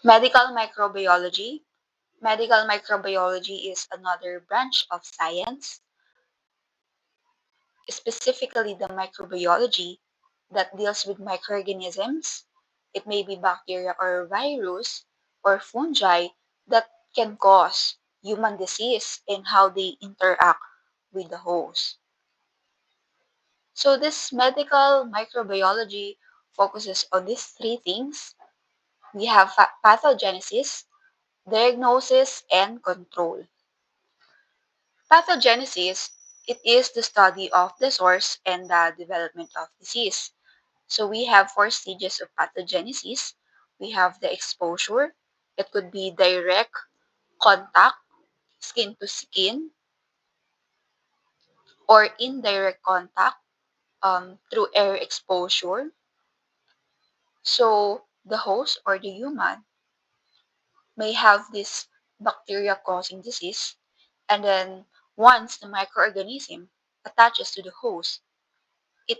Medical microbiology. Medical microbiology is another branch of science, specifically the microbiology that deals with microorganisms. It may be bacteria or virus or fungi that can cause human disease and how they interact with the host. So this medical microbiology focuses on these three things. We have pathogenesis, diagnosis, and control. Pathogenesis, it is the study of the source and the development of disease. So we have four stages of pathogenesis. We have the exposure. It could be direct contact, skin to skin, or indirect contact through air exposure. So the host or the human may have this bacteria causing disease, and then once the microorganism attaches to the host, it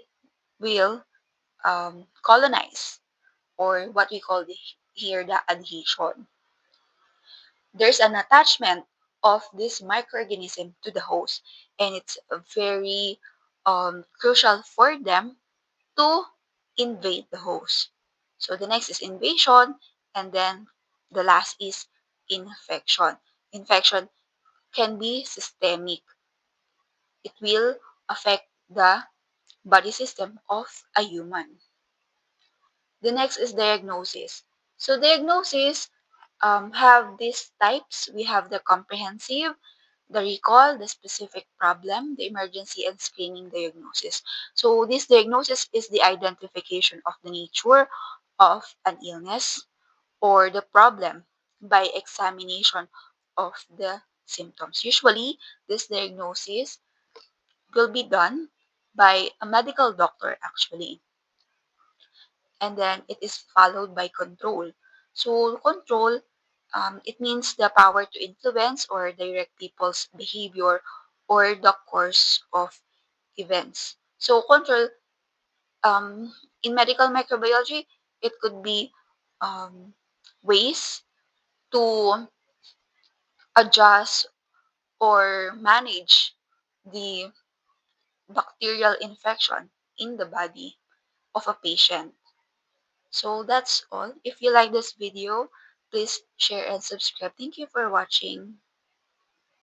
will colonize, or what we call here the adhesion. There's an attachment of this microorganism to the host, and it's very crucial for them to invade the host. So the next is invasion, and then the last is infection. Infection can be systemic. It will affect the body system of a human. The next is diagnosis. So diagnosis have these types. We have the comprehensive, the recall, the specific problem, the emergency and screening diagnosis. So this diagnosis is the identification of the nature of an illness or the problem by examination of the symptoms. Usually, this diagnosis will be done by a medical doctor actually, and then it is followed by control. So control, it means the power to influence or direct people's behavior or the course of events. So control, in medical microbiology, it could be um, ways to adjust or manage the bacterial infection in the body of a patient. So that's all. If you like this video, please share and subscribe. Thank you for watching.